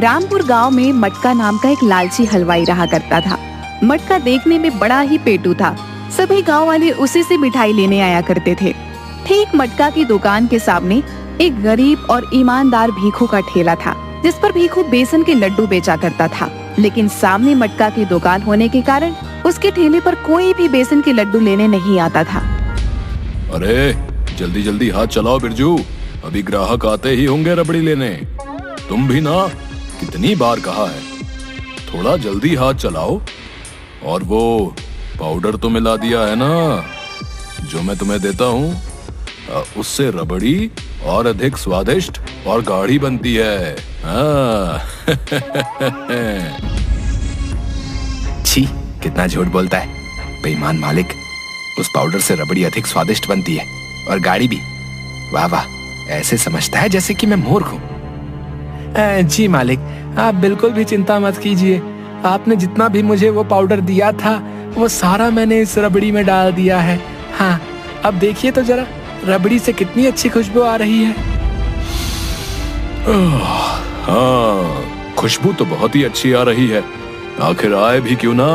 रामपुर गांव में मटका नाम का एक लालची हलवाई रहा करता था। मटका देखने में बड़ा ही पेटू था। सभी गांव वाले उसी से मिठाई लेने आया करते थे। ठीक मटका की दुकान के सामने एक गरीब और ईमानदार भीखू का ठेला था, जिस पर भीखू बेसन के लड्डू बेचा करता था। लेकिन सामने मटका की दुकान होने के कारण उसके ठेले पर कोई भी बेसन के लड्डू लेने नहीं आता था। अरे जल्दी जल्दी हाथ चलाओ बिरजू, अभी ग्राहक आते ही होंगे रबड़ी लेने। तुम भी ना कितनी बार कहा है, थोड़ा जल्दी हाथ चलाओ। और वो पाउडर तो मिला दिया है ना जो मैं तुम्हें देता हूँ, उससे रबड़ी और अधिक स्वादिष्ट और गाढ़ी बनती है। छी, कितना झूठ बोलता है बेईमान मालिक। उस पाउडर से रबड़ी अधिक स्वादिष्ट बनती है और गाढ़ी भी। वाह वाह, ऐसे समझता है जैसे कि मैं मूर्ख हूँ। जी मालिक, आप बिल्कुल भी चिंता मत कीजिए। आपने जितना भी मुझे वो पाउडर दिया था वो सारा मैंने इस रबड़ी में डाल दिया है। हाँ, अब देखिए तो जरा, रबड़ी से कितनी अच्छी खुशबू आ रही है। हाँ, खुशबू तो बहुत ही अच्छी आ रही है। आखिर आए भी क्यों ना,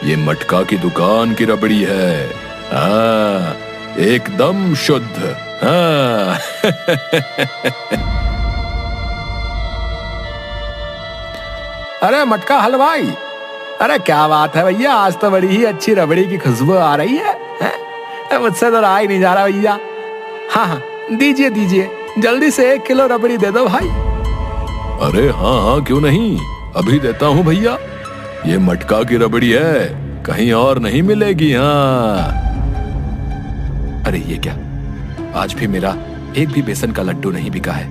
ये मटका की दुकान की रबड़ी है। हाँ, एकदम शुद्ध। हाँ। अरे मटका हलवाई, अरे क्या बात है भैया, आज तो बड़ी ही अच्छी रबड़ी की खुशबू आ रही है। मुझसे तो रहा ही नहीं जा रहा भैया। हाँ हाँ, दीजिए दीजिए, जल्दी से 1 किलो रबड़ी दे दो भाई। अरे हाँ हाँ, क्यों नहीं, अभी देता हूँ भैया। ये मटका की रबड़ी है, कहीं और नहीं मिलेगी। हाँ। अरे ये क्या, आज भी मेरा एक भी बेसन का लड्डू नहीं बिका है।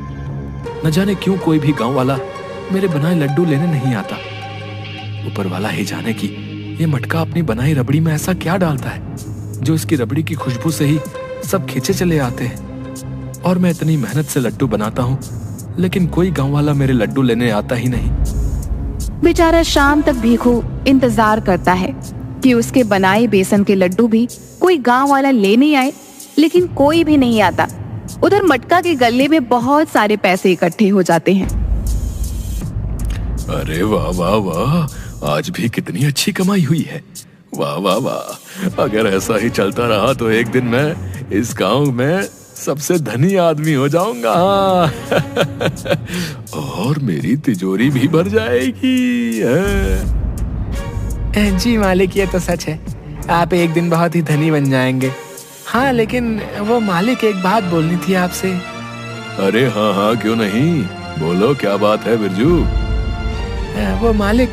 न जाने क्यों कोई भी गांव वाला मेरे बनाए लड्डू लेने नहीं आता। ऊपर वाला ही जाने की ये मटका अपनी बनाई रबड़ी में ऐसा क्या डालता है जो इसकी रबड़ी की खुशबू से ही सब खींचे चले आते हैं। और मैं इतनी मेहनत से लड्डू बनाता हूँ, लेकिन कोई गांव वाला मेरे लड्डू लेने आता ही नहीं। बेचारा शाम तक भीखू इंतजार करता है कि उसके बनाए बेसन के लड्डू भी कोई गांव वाला लेने आए, लेकिन कोई भी नहीं आता। उधर मटका के गल्ले में बहुत सारे पैसे इकट्ठे हो जाते हैं। अरे वाह वाह वाह, आज भी कितनी अच्छी कमाई हुई है। वाह वाह वाह, अगर ऐसा ही चलता रहा तो एक दिन मैं इस गांव में सबसे धनी आदमी हो जाऊंगा। और मेरी तिजोरी भी भर जाएगी। जी मालिक, ये तो सच है, आप एक दिन बहुत ही धनी बन जाएंगे। हाँ, लेकिन वो मालिक, एक बात बोलनी थी आपसे। अरे हाँ हाँ, क्यों नहीं, बोलो क्या बात है बिरजू। वो मालिक,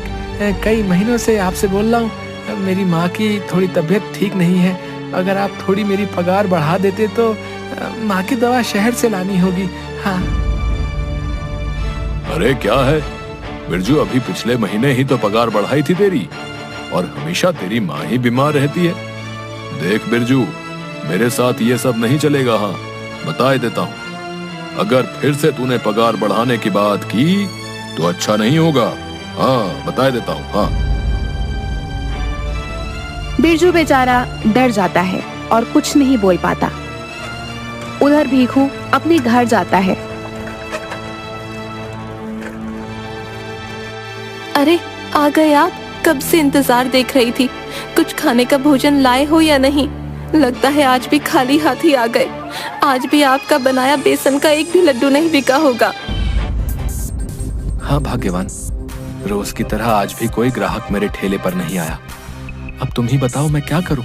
कई महीनों से आपसे बोल रहा हूँ, मेरी माँ की थोड़ी तबीयत ठीक नहीं है। अगर आप थोड़ी मेरी पगार बढ़ा देते तो माँ की दवा शहर से लानी होगी। हाँ। अरे क्या है बिरजू, अभी पिछले महीने ही तो पगार बढ़ाई थी तेरी, और हमेशा तेरी माँ ही बीमार रहती है। देख बिरजू, मेरे साथ ये सब नहीं चलेगा। हाँ, बता देता हूँ, अगर फिर से तूने पगार बढ़ाने की बात की तो अच्छा नहीं होगा। हाँ, बता देता हूँ। हाँ। बिरजू बेचारा डर जाता है और कुछ नहीं बोल पाता। उधर भीखू अपने घर जाता है। अरे आ गए आप, कब से इंतजार देख रही थी। कुछ खाने का भोजन लाए हो या नहीं? लगता है आज भी खाली हाथ ही आ गए। आज भी आपका बनाया बेसन का एक भी लड्डू नहीं बिका होगा। हाँ भाग्यवान, रोज की तरह आज भी कोई ग्राहक मेरे ठेले पर नहीं आया। अब तुम ही बताओ मैं क्या करूं?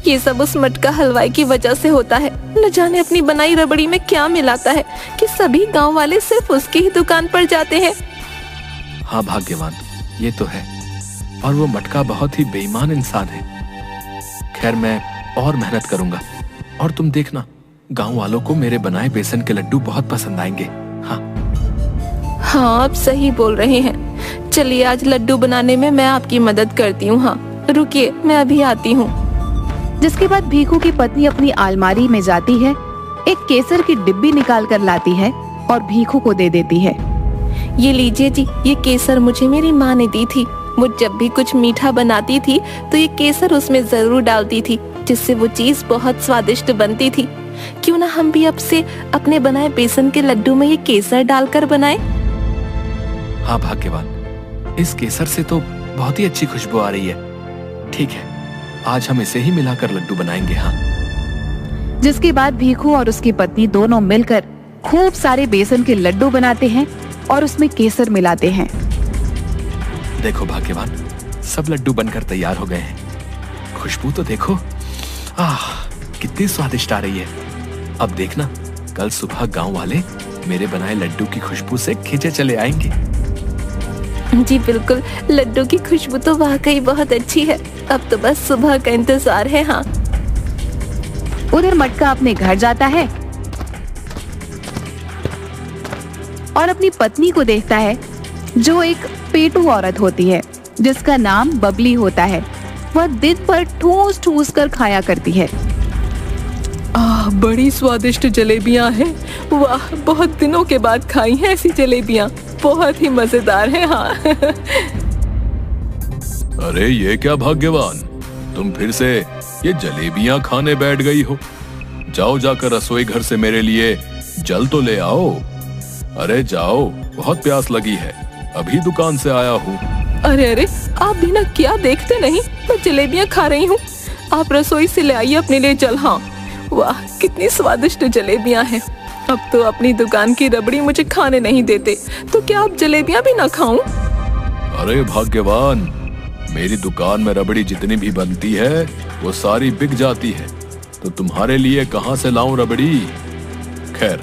ये सब उस मटका हलवाई की वजह से होता है। न जाने अपनी बनाई रबड़ी में क्या मिलाता है कि सभी गांव वाले सिर्फ उसकी ही दुकान पर जाते हैं। हाँ भाग्यवान, ये तो है। और वो मटका बहुत ही बेईमान इंसान है। खैर, मैं और मेहनत करूंगा और तुम देखना, गांव वालों को मेरे बनाए बेसन के लड्डू बहुत पसंद आएंगे। हाँ हाँ, आप सही बोल रहे हैं। चलिए, आज लड्डू बनाने में मैं आपकी मदद करती हूँ। हाँ, रुकिए, मैं अभी आती हूँ। जिसके बाद भीखू की पत्नी अपनी अलमारी में जाती है, एक केसर की डिब्बी निकाल कर लाती है और भीखू को दे देती है। ये लीजिए जी, ये केसर मुझे मेरी माँ ने दी थी। वो जब भी कुछ मीठा बनाती थी तो ये केसर उसमें जरूर डालती थी, जिससे वो चीज बहुत स्वादिष्ट बनती थी। क्यों ना हम भी अब से अपने बनाए बेसन के लड्डू में ये केसर डालकर बनाएं? हाँ भाग्यवान, इस केसर से तो बहुत ही अच्छी खुशबू आ रही है। ठीक है, आज हम इसे ही मिलाकर लड्डू बनाएंगे। हाँ। जिसके बाद भीखू और उसकी पत्नी दोनों मिलकर खूब सारे बेसन के लड्डू बनाते हैं और उसमें केसर मिलाते हैं। देखो भाग्यवान, सब लड्डू बनकर तैयार हो गए हैं। खुशबू तो देखो, कितनी स्वादिष्ट आ रही है। अब देखना, कल सुबह गांव वाले मेरे बनाए लड्डू की खुशबू से खींचे चले आएंगे। जी बिल्कुल, लड्डू की खुशबू तो वाकई बहुत अच्छी है। अब तो बस सुबह का इंतजार है। हाँ। उधर मटका अपने घर जाता है और अपनी पत्नी को देखता है, जो एक पेटू औरत होती है जिसका नाम बबली होता है। वह दिन भर ठूस ठूस कर खाया करती है। बड़ी स्वादिष्ट जलेबियां हैं। वाह, बहुत दिनों के बाद खाई हैं ऐसी जलेबियां। बहुत ही मजेदार है। हाँ। अरे ये क्या भाग्यवान, तुम फिर से ये जलेबियां खाने बैठ गई हो। जाओ, जाकर रसोई घर से मेरे लिए जल तो ले आओ। अरे जाओ, बहुत प्यास लगी है, अभी दुकान से आया हूँ। अरे अरे, आप भी ना क्या देखते नहीं, मैं जलेबियां खा रही हूँ। आप रसोई से ले आइए अपने लिए जल। हाँ। वाह, कितनी स्वादिष्ट जलेबियां हैं। अब तो अपनी दुकान की रबड़ी मुझे खाने नहीं देते, तो क्या आप जलेबियां भी ना खाऊं? अरे भाग्यवान, मेरी दुकान में रबड़ी जितनी भी बनती है वो सारी बिक जाती है, तो तुम्हारे लिए कहाँ से लाऊं रबड़ी। खैर,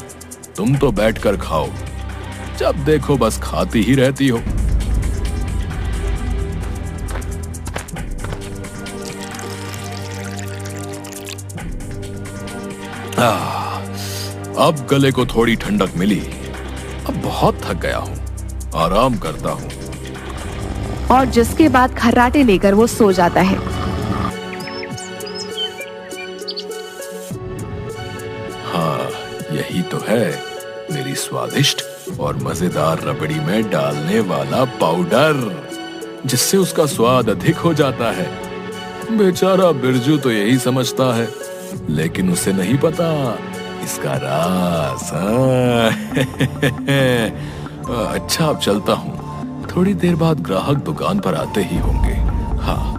तुम तो बैठकर खाओ, जब देखो बस खाती ही रहती हो। अब गले को थोड़ी ठंडक मिली। अब बहुत थक गया हूँ, आराम करता हूँ। और जिसके बाद खर्राटे लेकर वो सो जाता है। हाँ, यही तो है मेरी स्वादिष्ट और मजेदार रबड़ी में डालने वाला पाउडर, जिससे उसका स्वाद अधिक हो जाता है। बेचारा बिरजू तो यही समझता है, लेकिन उसे नहीं पता इसका राज। अच्छा, अब चलता हूँ, थोड़ी देर बाद ग्राहक दुकान पर आते ही होंगे। हाँ।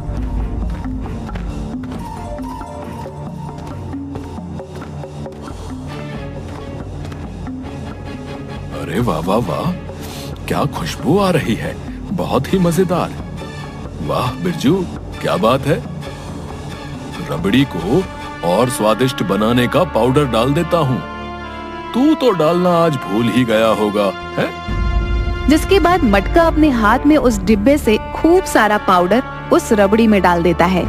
अरे वाह वाह वाह, क्या खुशबू आ रही है, बहुत ही मजेदार। वाह बिरजू, क्या बात है। रबड़ी को और स्वादिष्ट बनाने का पाउडर डाल देता हूँ। तू तो डालना आज भूल ही गया होगा, है? जिसके बाद मटका अपने हाथ में उस डिब्बे से खूब सारा पाउडर उस रबड़ी में डाल देता है।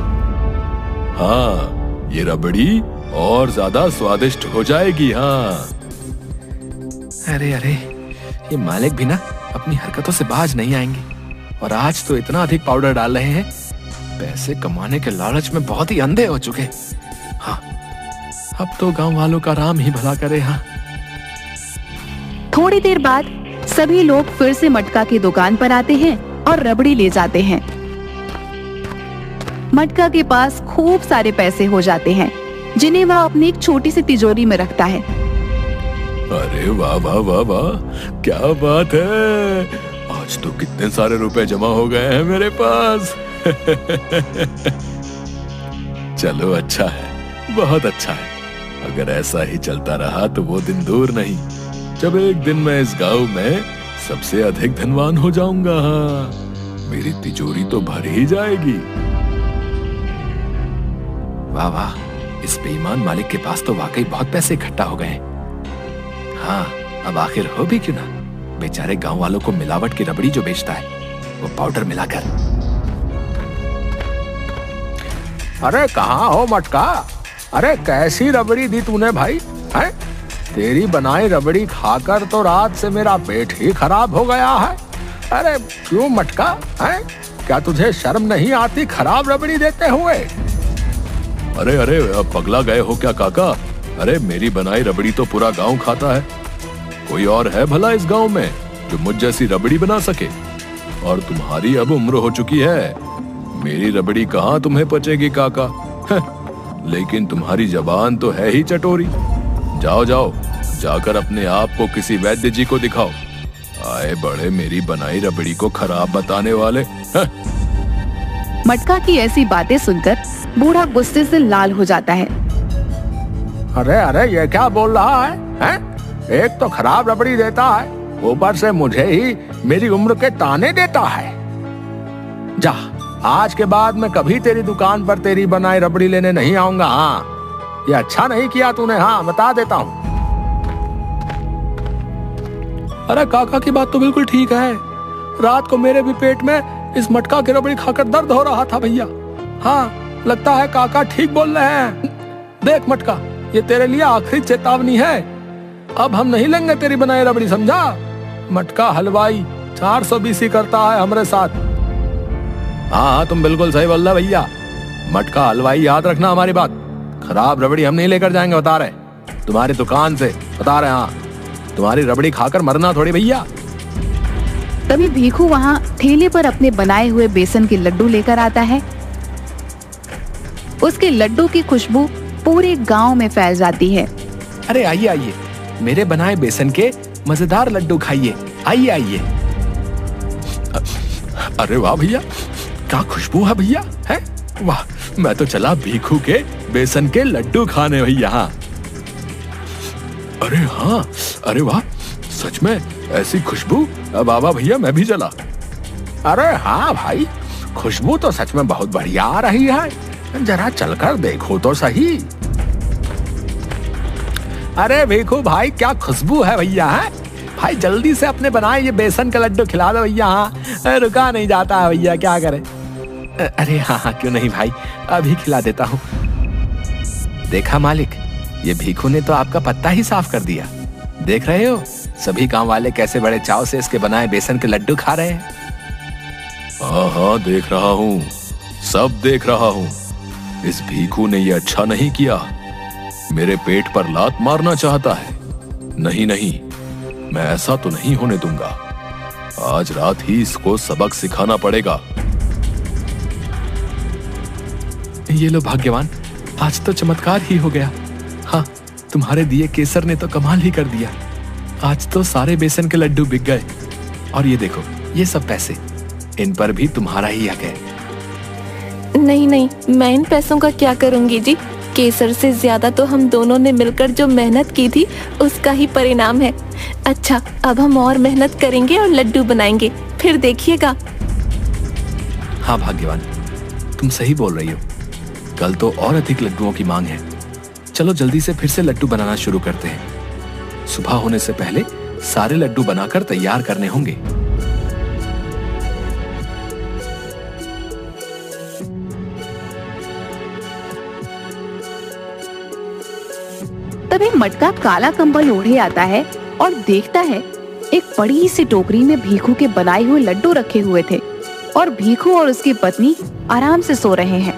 हाँ, ये रबड़ी और ज्यादा स्वादिष्ट हो जाएगी। हाँ। अरे अरे, ये मालिक भी ना अपनी हरकतों से बाज नहीं आएंगे। और आज तो इतना अधिक पाउडर डाल रहे हैं, पैसे कमाने के लालच में बहुत ही अंधे हो चुके। हाँ, अब तो गांव वालों का राम ही भला करे। हाँ। थोड़ी देर बाद सभी लोग फिर से मटका की दुकान पर आते हैं और रबड़ी ले जाते हैं। मटका के पास खूब सारे पैसे हो जाते हैं, जिन्हें वह अपनी एक छोटी सी तिजोरी में रखता है। अरे वाह वाह वाह वाह, क्या बात है, आज तो कितने सारे रुपए जमा हो गए हैं मेरे पास। चलो, अच्छा है, बहुत अच्छा है। अगर ऐसा ही चलता रहा तो वो दिन दूर नहीं जब एक दिन मैं इस गांव में सबसे अधिक धनवान हो जाऊंगा। मेरी तिजोरी तो भर ही जाएगी। वाह वाह, इस बेईमान मालिक के पास तो वाकई बहुत पैसे इकट्ठा हो गए। हाँ, अब आखिर हो भी क्यों ना, बेचारे गांव वालों को मिलावट की रबड़ी जो बेचता है, वो पाउडर मिलाकर। अरे कहाँ हो मटका? अरे कैसी रबड़ी दी तूने भाई? है? तेरी बनाई रबड़ी खाकर तो रात से मेरा पेट ही खराब हो गया है। अरे क्यों मटका? है? क्या तुझे शर्म नहीं आती खराब रबड़ी देते हुए? अरे अरे, पगला गए हो क्या काका? अरे मेरी बनाई रबड़ी तो पूरा गांव खाता है। कोई और है भला इस गांव में जो मुझ जैसी रबड़ी बना सके? और तुम्हारी अब उम्र हो चुकी है, मेरी रबड़ी कहाँ तुम्हें पचेगी काका। लेकिन तुम्हारी जबान तो है ही चटोरी। जाओ जाओ, जाकर अपने आप को किसी वैद्य जी को दिखाओ। आए बड़े मेरी बनाई रबड़ी को खराब बताने वाले। हैं? मटका की ऐसी बातें सुनकर बूढ़ा गुस्से से लाल हो जाता है। अरे अरे ये क्या बोल रहा है, हैं? एक तो खराब रबड़ी देता है, ऊपर से मुझे ही मेरी उम्र के ताने देता है। जा, आज के बाद मैं कभी तेरी दुकान पर तेरी बनाई रबड़ी लेने नहीं आऊंगा। हाँ, ये अच्छा नहीं किया तूने। हाँ, बता देता हूँ। अरे काका की बात तो बिल्कुल ठीक है। रात को मेरे भी पेट में इस मटका की रबड़ी खाकर दर्द हो रहा था भैया। हाँ, लगता है काका ठीक बोल रहे हैं। देख मटका, ये तेरे लिए आखिरी चेतावनी है। अब हम नहीं लेंगे तेरी बनाई रबड़ी, समझा? मटका हलवाई 420 ही करता है हमारे साथ। हाँ, तुम बिल्कुल सही बोल रहे भैया। मटका हलवाई, याद रखना हमारी बात। खराब रबड़ी हम नहीं लेकर जाएंगे, बता रहे। तुम्हारी दुकान से बता रहे। हाँ, तुम्हारी रबड़ी खाकर मरना थोड़ी भैया। तभी भीखू वहाँ ठेले पर अपने बनाए हुए बेसन के लड्डू लेकर आता है। उसके लड्डू की खुशबू पूरे गांव में फैल जाती है। अरे आइए आइए, मेरे बनाए बेसन के मजेदार लड्डू खाइए। आइए आइए। अरे वाह भैया, क्या खुशबू है भैया। है वाह, मैं तो चला भीखू के बेसन के लड्डू खाने भैया। हाँ, अरे हाँ, अरे वाह, सच में ऐसी खुशबू। बाबा भैया, मैं भी चला। अरे हाँ भाई, खुशबू तो सच में बहुत बढ़िया आ रही है। जरा चलकर देखो तो सही। अरे भीखू भाई, क्या खुशबू है भैया। है भाई, जल्दी से अपने बनाए ये बेसन का लड्डू खिला दो भैया। हाँ, रुका नहीं जाता है भैया, क्या करें। अरे हाँ हाँ, क्यों नहीं भाई, अभी खिला देता हूँ। देखा मालिक, ये भीखू ने तो आपका पत्ता ही साफ कर दिया। देख रहे हो, सभी गांव वाले कैसे बड़े चाव से इसके बनाए बेसन के लड्डू खा रहे हैं। हाँ हाँ, देख रहा हूँ, सब देख रहा हूँ। इस भीखू ने ये अच्छा नहीं किया। मेरे पेट पर लात मारना चाहता है। नहीं नहीं, मैं ऐसा तो नहीं होने दूंगा। आज रात ही इसको सबक सिखाना पड़ेगा। ये लो भाग्यवान, आज तो चमत्कार ही हो गया। हाँ, तुम्हारे दिए केसर ने तो कमाल ही कर दिया। आज तो सारे बेसन के लड्डू बिक गए। और ये देखो, ये सब पैसे, इन पर भी तुम्हारा ही हक है। नहीं नहीं, मैं इन पैसों का क्या करूंगी जी। केसर से ज्यादा तो हम दोनों ने मिलकर जो मेहनत की थी उसका ही परिणाम है। अच्छा, अब हम और मेहनत करेंगे और लड्डू बनाएंगे, फिर देखिएगा। हाँ भाग्यवान, तुम सही बोल रही हो। कल तो और अधिक लड्डुओं की मांग है। चलो जल्दी से फिर से लड्डू बनाना शुरू करते हैं। सुबह होने से पहले सारे लड्डू बनाकर तैयार करने होंगे। तभी मटका काला कंबल ओढ़े आता है और देखता है एक बड़ी सी टोकरी में भीखू के बनाए हुए लड्डू रखे हुए थे और भीखू और उसकी पत्नी आराम से सो रहे हैं।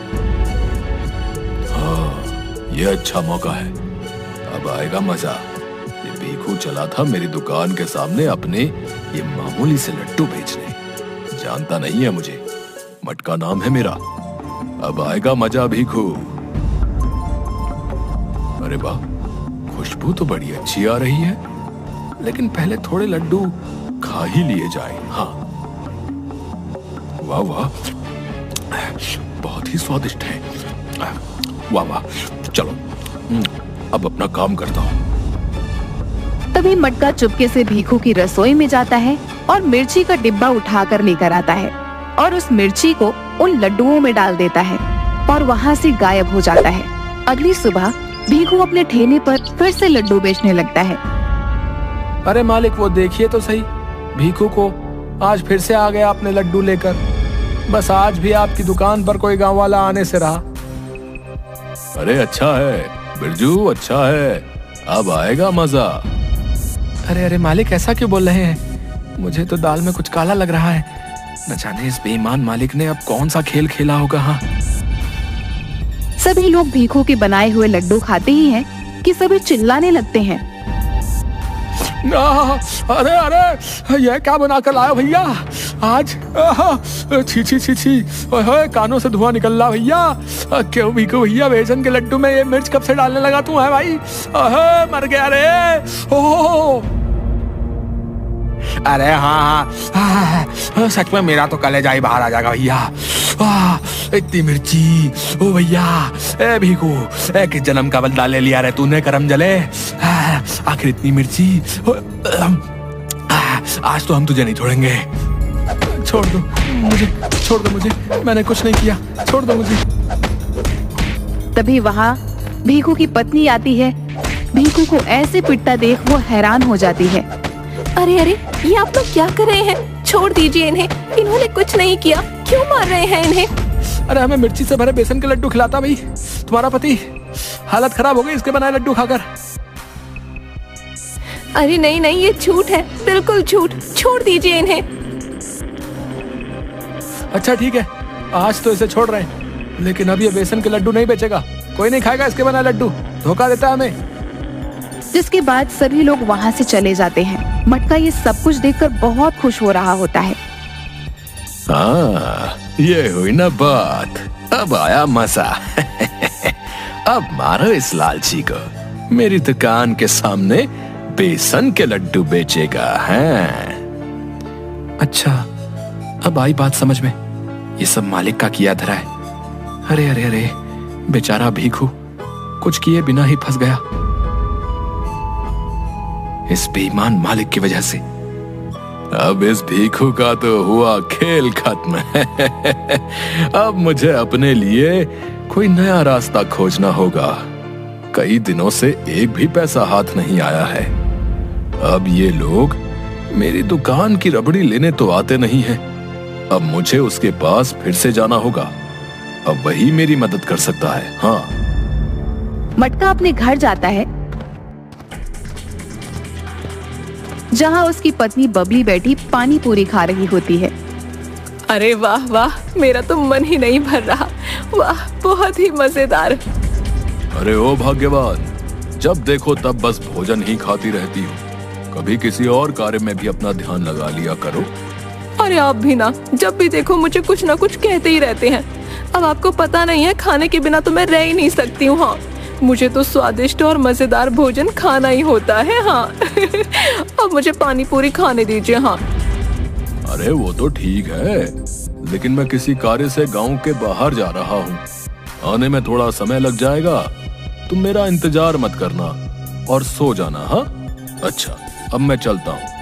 हाँ, ये अच्छा मौका है। अब आएगा मजा। ये भीखू चला था मेरी दुकान के सामने अपने ये मामूली से लड्डू बेचने। जानता नहीं है मुझे। मटका नाम है मेरा। अब आएगा मजा भीखू। अरे वाह, खुशबू तो बड़ी अच्छी आ रही है। लेकिन पहले थोड़े लड्डू खा ही लिए जाए। हाँ, वाह वाह, बहुत ही स्वादिष्ट है। वाह वाह, चलो अब अपना काम करता हूँ। तभी मटका चुपके से भीखू की रसोई में जाता है और मिर्ची का डिब्बा उठाकर लेकर आता है और उस मिर्ची को उन लड्डुओं में डाल देता है और वहाँ से गायब हो जाता है। अगली सुबह भीखू अपने ठेले पर फिर से लड्डू बेचने लगता है। अरे मालिक, वो देखिए तो सही, भीखू को आज फिर से आ गया अपने लड्डू लेकर। बस आज भी आपकी दुकान पर कोई गांव वाला आने से रहा। अरे अच्छा है बिरजू, अच्छा है। अब आएगा मजा। अरे अरे मालिक, ऐसा क्यों बोल रहे हैं? मुझे तो दाल में कुछ काला लग रहा है। न जाने इस बेईमान मालिक ने अब कौन सा खेल खेला होगा। हाँ, सभी लोग भीखू के बनाए हुए लड्डू खाते ही हैं कि सभी चिल्लाने लगते हैं। अरे अरे, ये क्या बना कर लाया भैया आज? छी छी छी छी, कानों से धुआं निकल रहा भैया। क्यों भीखू भैया, बेसन के लड्डू में ये मिर्च कब से डालने लगा तू है भाई? मर गया रे। ओह, अरे हाँ हाँ, सच में मेरा तो कलेजा ही बाहर आ जाएगा भैया। इतनी मिर्ची, ओ भैया, ए भीखू, किस जन्म का बदला ले लिया रे तूने करम जले। आखिर इतनी मिर्ची, आज तो हम तुझे नहीं छोड़ेंगे। छोड़ दो मुझे, छोड़ दो मुझे, मैंने कुछ नहीं किया, छोड़ दो मुझे। तभी वहाँ भीखू की पत्नी आती है। भीखू को ऐसे पिटता देख वो हैरान हो जाती है। अरे अरे, ये आप लोग क्या कर रहे हैं? छोड़ दीजिए इन्हें, इन्होंने कुछ नहीं किया, क्यों मार रहे हैं इन्हें? अरे हमें मिर्ची से भरे बेसन के लड्डू खिलाता भाई तुम्हारा पति, हालत खराब हो गई इसके बनाए लड्डू खाकर। अरे नहीं नहीं, ये झूठ है, बिल्कुल झूठ, छोड़ दीजिए इन्हें। अच्छा ठीक है, आज तो इसे छोड़ रहे हैं, लेकिन अब ये बेसन के लड्डू नहीं बेचेगा, कोई नहीं खाएगा इसके बनाए लड्डू, धोखा देता है हमें। जिसके बाद सभी लोग वहाँ से चले जाते हैं। मटका ये सब कुछ देखकर बहुत खुश हो रहा होता है। हाँ, ये हुई ना बात, अब आया मजा। अब मारो इस लालची को, मेरी दुकान के सामने बेसन के लड्डू बेचेगा है। अच्छा, अब आई बात समझ में, ये सब मालिक का किया धरा है। अरे अरे अरे, बेचारा भीखू कुछ किए बिना ही फंस गया इस बेईमान मालिक की वजह से। अब इस भीखू का तो हुआ खेल खत्म। अब मुझे अपने लिए कोई नया रास्ता खोजना होगा। कई दिनों से एक भी पैसा हाथ नहीं आया है। अब ये लोग मेरी दुकान की रबड़ी लेने तो आते नहीं हैं। अब मुझे उसके पास फिर से जाना होगा, अब वही मेरी मदद कर सकता है। हाँ, मटका अपने घर जाता है, जहाँ उसकी पत्नी बबली बैठी पानी पूरी खा रही होती है। अरे वाह वाह, मेरा तो मन ही नहीं भर रहा, वाह बहुत ही मजेदार। अरे ओ भाग्यवान, जब देखो तब बस भोजन ही खाती रहती हो, कभी किसी और कार्य में भी अपना ध्यान लगा लिया करो। अरे आप भी ना, जब भी देखो मुझे कुछ ना कुछ कहते ही रहते हैं। अब आपको पता नहीं है, खाने के बिना तो मैं रह ही नहीं सकती हूँ। हाँ, मुझे तो स्वादिष्ट और मजेदार भोजन खाना ही होता है। हाँ। अब मुझे पानी पूरी खाने दीजिए। हाँ। अरे वो तो ठीक है, लेकिन मैं किसी कार्य से गांव के बाहर जा रहा हूँ, आने में थोड़ा समय लग जाएगा। तुम मेरा इंतजार मत करना और सो जाना। हाँ, अच्छा अब मैं चलता हूँ।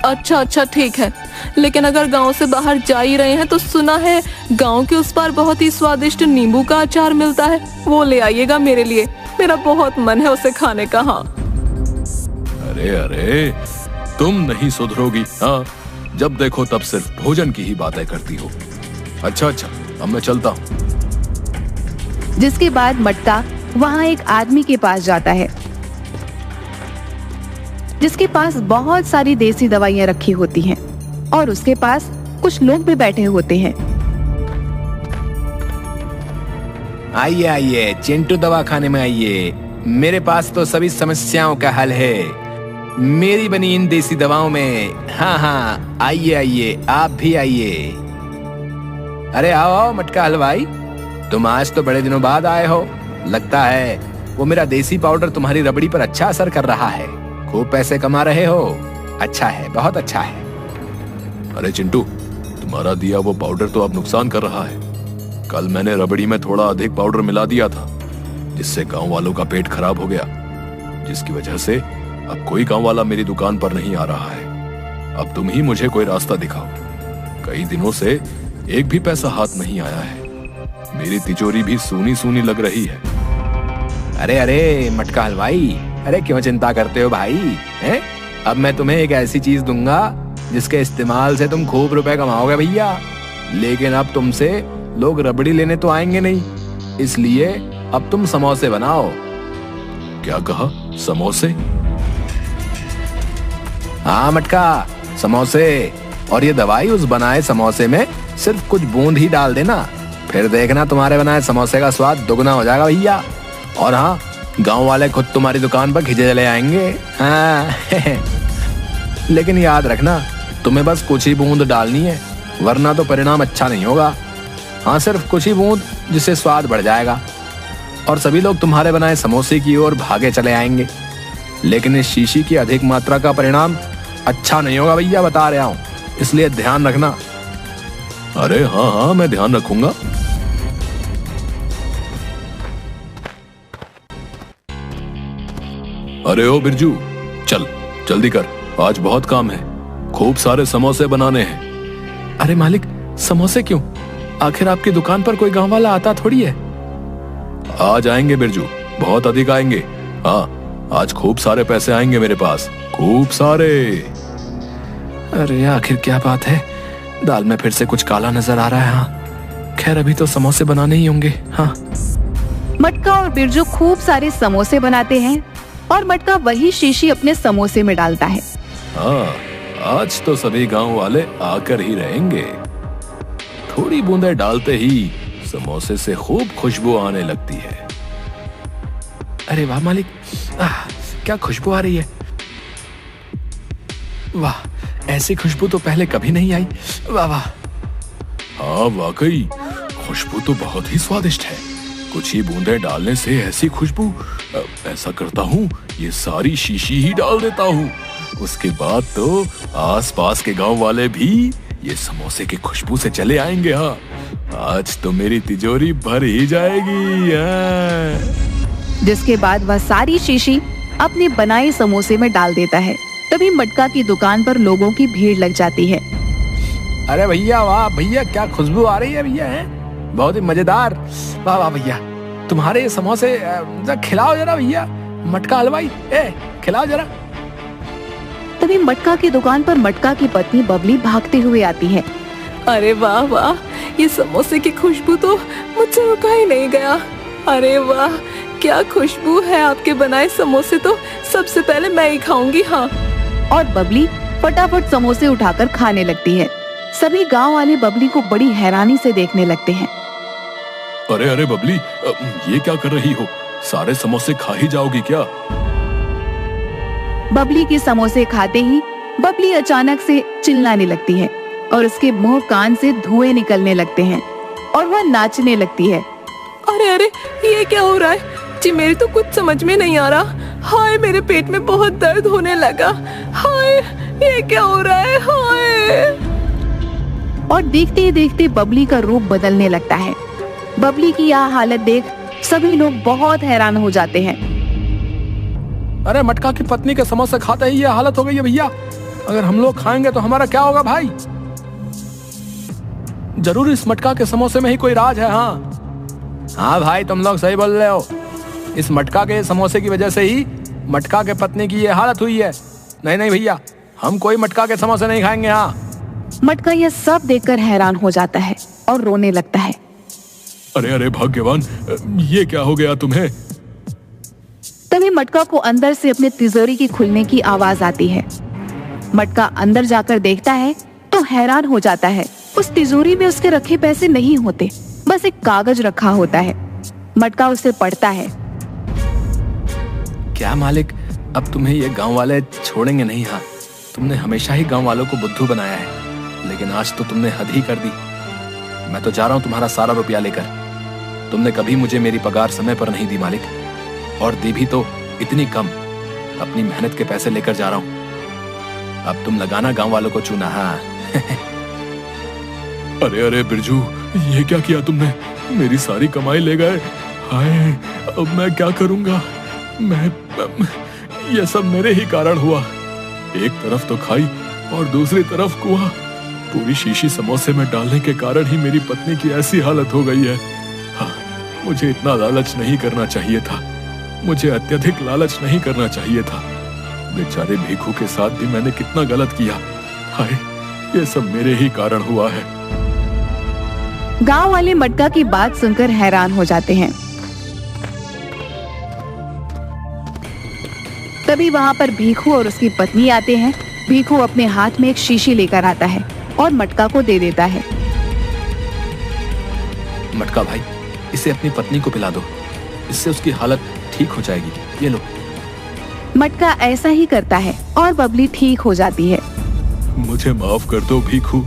अच्छा अच्छा ठीक है, लेकिन अगर गांव से बाहर जा ही रहे हैं तो सुना है गांव के उस पार बहुत ही स्वादिष्ट नींबू का अचार मिलता है, वो ले आइएगा मेरे लिए, मेरा बहुत मन है उसे खाने का। हाँ। अरे अरे, तुम नहीं सुधरोगी। हाँ, जब देखो तब सिर्फ भोजन की ही बातें करती हो। अच्छा अच्छा, अब मैं चलता हूँ। जिसके बाद मटका वहाँ एक आदमी के पास जाता है, जिसके पास बहुत सारी देसी दवाइयाँ रखी होती हैं और उसके पास कुछ लोग भी बैठे होते हैं। आइए आइए चिंटू दवाखाने में आइए, मेरे पास तो सभी समस्याओं का हल है मेरी बनी इन देसी दवाओं में। हाँ हाँ, आइए आइए, आप भी आइए। अरे आओ आओ मटका हलवाई, तुम आज तो बड़े दिनों बाद आए हो। लगता है वो मेरा देसी पाउडर तुम्हारी रबड़ी पर अच्छा असर कर रहा है, खूब पैसे कमा रहे हो। अच्छा है, बहुत अच्छा है। अरे चिंटू, तुम्हारा दिया वो पाउडर तो अब नुकसान कर रहा है। कल मैंने रबड़ी में थोड़ा अधिक पाउडर मिला दिया था, जिससे गांव वालों का पेट खराब हो गया, जिसकी वजह से अब कोई गांव वाला मेरी दुकान पर नहीं आ रहा है। अब तुम ही मुझे कोई रास्ता दिखाओ। कई दिनों से एक भी पैसा हाथ नहीं आया है, मेरी तिजोरी भी सूनी सूनी लग रही है। अरे अरे मटका हलवाई, अरे क्यों चिंता करते हो भाई, हैं? अब मैं तुम्हें एक ऐसी चीज दूंगा जिसके इस्तेमाल से तुम खूब रुपए कमाओगे भैया। लेकिन अब तुमसे लोग रबड़ी लेने तो आएंगे नहीं, इसलिए अब तुम समोसे बनाओ। क्या कहा, समोसे? हाँ मटका, समोसे। और ये दवाई उस बनाए समोसे में सिर्फ कुछ बूंद ही डाल देना, फिर देखना तुम्हारे बनाए समोसे का स्वाद दुगना हो जाएगा भैया। और हाँ, गांव वाले खुद तुम्हारी दुकान पर खिंचे चले आएंगे। हाँ। लेकिन याद रखना, तुम्हें बस कुछ ही बूंद डालनी है, वरना तो परिणाम अच्छा नहीं होगा। हाँ, सिर्फ कुछ ही बूंद, जिससे स्वाद बढ़ जाएगा और सभी लोग तुम्हारे बनाए समोसे की ओर भागे चले आएंगे। लेकिन इस शीशी की अधिक मात्रा का परिणाम अच्छा नहीं होगा भैया, बता रहा हूँ, इसलिए ध्यान रखना। अरे हाँ हाँ, मैं ध्यान रखूंगा। अरे ओ बिरजू, चल जल्दी कर, आज बहुत काम है, खूब सारे समोसे बनाने हैं। अरे मालिक, समोसे क्यों? आखिर आपकी दुकान पर कोई गांव वाला आता थोड़ी है। आज आएंगे बिरजू, बहुत अधिक आएंगे। हाँ, आज खूब सारे पैसे आएंगे मेरे पास, खूब सारे। अरे आखिर क्या बात है, दाल में फिर से कुछ काला नजर आ रहा है। हाँ खैर, अभी तो समोसे बनाने ही होंगे। हाँ, मटका और बिरजू खूब सारे समोसे बनाते हैं और मटका वही शीशी अपने समोसे में डालता है। हाँ, आज तो सभी गांव वाले आकर ही रहेंगे। थोड़ी बूंदे डालते ही समोसे से खूब खुशबू आने लगती है। अरे वाह मालिक, क्या खुशबू आ रही है। वाह, ऐसी खुशबू तो पहले कभी नहीं आई। वाह वाह। हाँ वाकई, खुशबू तो बहुत ही स्वादिष्ट है। कुछ ही बूंदे डालने से ऐसी खुशबू। ऐसा करता हूँ, ये सारी शीशी ही डाल देता हूँ। उसके बाद तो आसपास के गांव वाले भी ये समोसे की खुशबू से चले आएंगे। हाँ, आज तो मेरी तिजोरी भर ही जाएगी। जिसके बाद वह सारी शीशी अपने बनाए समोसे में डाल देता है। तभी मटका की दुकान पर लोगों की भीड़ लग जाती है। अरे भैया, वाह भैया, क्या खुशबू आ रही है भैया, है बहुत ही मजेदार। वाह वाह भैया, तुम्हारे ये समोसे खिलाओ जरा भैया। मटका हलवाई, खिलाओ जरा। तभी मटका की दुकान पर मटका की पत्नी बबली भागते हुए आती है। अरे वाह वाह, ये समोसे की खुशबू तो मुझसे रुका ही नहीं गया। अरे वाह, क्या खुशबू है आपके बनाए समोसे, तो सबसे पहले मैं ही खाऊंगी। हाँ। और बबली फटाफट समोसे उठाकर खाने लगती है। सभी गांव वाले बबली को बड़ी हैरानी से देखने लगते हैं। अरे अरे बबली, ये क्या कर रही हो? सारे समोसे खा ही जाओगी क्या? बबली के समोसे खाते ही बबली अचानक से चिल्लाने लगती है और उसके मुंह कान से धुएं निकलने लगते हैं और वह नाचने लगती है। अरे अरे, ये क्या हो रहा है जी? मेरी तो कुछ समझ में नहीं आ रहा। हाय, मेरे पेट में बहुत दर्द होने लगा। हाय, ये क्या हो रहा है? हाय। और देखते ही देखते बबली का रूप बदलने लगता है। बबली की यह हालत देख सभी लोग बहुत हैरान हो जाते हैं। अरे मटका की पत्नी के समोसे खाते ही ये हालत हो गई है भैया। अगर हम लोग खाएंगे तो हमारा क्या होगा भाई? जरूर इस मटका के समोसे में ही कोई राज है। हाँ भाई, तुम लोग सही बोल रहे हो। इस मटका के समोसे की वजह से ही मटका के पत्नी की ये हालत हुई है। नहीं नहीं भैया, हम कोई मटका के समोसे नहीं खाएंगे। हाँ। मटका यह सब देखकर हैरान हो जाता है और रोने लगता है। अरे अरे भाग्यवान, ये क्या हो गया तुम्हें? तभी मटका को अंदर से अपने तिजोरी की खुलने की आवाज आती है। मटका अंदर जाकर देखता है तो हैरान हो जाता है। उस तिजोरी में उसके रखे पैसे नहीं होते, बस एक कागज रखा होता है। मटका उसे पढ़ता है। क्या मालिक, अब तुम्हें ये गांव वाले छोड़ेंगे नहीं। हाँ, तुमने हमेशा ही गांव वालों को बुद्धू बनाया है, लेकिन आज तो तुमने हद ही कर दी। मैं तो जा रहा हूँ तुम्हारा सारा रुपया लेकर। तुमने कभी मुझे मेरी पगार समय पर नहीं दी मालिक, और दी भी तो इतनी कम। अपनी मेहनत के पैसे लेकर जा रहा हूँ। अब तुम लगाना गांव वालों को चूना। हाँ। अरे अरे बिरजू, ये क्या किया तुमने? मेरी सारी कमाई ले गए। हाय, अब मैं क्या करूंगा? ये सब मेरे ही कारण हुआ। एक तरफ तो खाई और दूसरी तरफ कुआं। पूरी शीशी समोसे में डालने के कारण ही मेरी पत्नी की ऐसी हालत हो गई है। हाँ, मुझे इतना लालच नहीं करना चाहिए था। मुझे अत्यधिक लालच नहीं करना चाहिए था। बेचारे भीखू के साथ भी मैंने कितना गलत किया। हाय, ये सब मेरे ही कारण हुआ है। गांव वाले मटका की बात सुनकर हैरान हो जाते हैं। तभी वहाँ पर भीखू और उसकी पत्नी आते हैं। भीखू अपने हाथ में एक शीशी लेकर आता है और मटका को दे देता है। मटका भाई, इसे अपनी पत्नी को पिला दो, इससे उसकी हालत ठीक हो जाएगी। ये लो। मटका ऐसा ही करता है और बबली ठीक हो जाती है। मुझे माफ कर दो भीखू,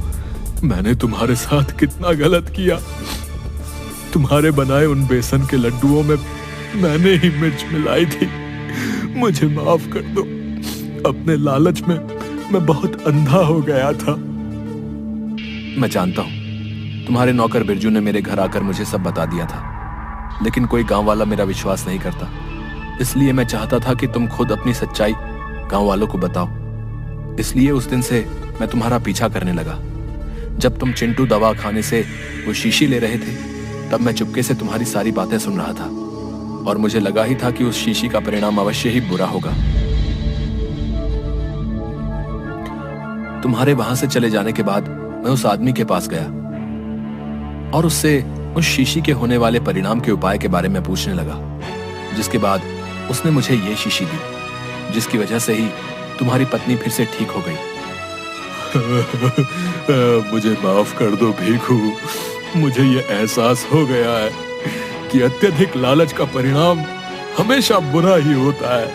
मैंने तुम्हारे साथ कितना गलत किया। तुम्हारे बनाए उन बेसन के लड्डुओं में मैंने ही मिर्च मिलाई थी। मुझे माफ कर दो। अपने लालच में मैं बहुत अंधा हो गया था। मैं जानता हूं, तुम्हारे नौकर बिरजू ने मेरे घर आकर मुझे सब बता दिया था, लेकिन कोई गांव वाला मेरा विश्वास नहीं करता। इसलिए मैं चाहता था कि तुम खुद अपनी सच्चाई गांव वालों को बताओ। इसलिए उस दिन से मैं तुम्हारा पीछा करने लगा। जब तुम चिंटू दवा खाने से वो शीशी ले रहे थे, तब मैं चुपके से तुम्हारी सारी बातें सुन रहा था, और मुझे लगा ही था कि उस शीशी का परिणाम अवश्य ही बुरा होगा। तुम्हारे वहां से चले जाने के बाद मैं उस आदमी के पास गया और उससे उस शीशी के होने वाले परिणाम के उपाय के बारे में पूछने लगा, जिसके बाद उसने मुझे ये शीशी दी, जिसकी वजह से ही तुम्हारी पत्नी फिर से ठीक हो गई। मुझे माफ कर दो भीखू, मुझे ये एहसास हो गया है कि अत्यधिक लालच का परिणाम हमेशा बुरा ही होता है।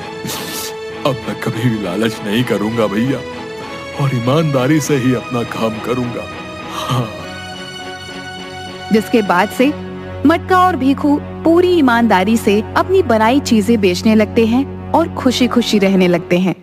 अब मैं कभी भी लालच नहीं करूंगा भैया, और ईमानदारी से ही अपना काम करूंगा। हाँ। जिसके बाद से मटका और भीखू पूरी ईमानदारी से अपनी बनाई चीजें बेचने लगते हैं और खुशी खुशी रहने लगते हैं।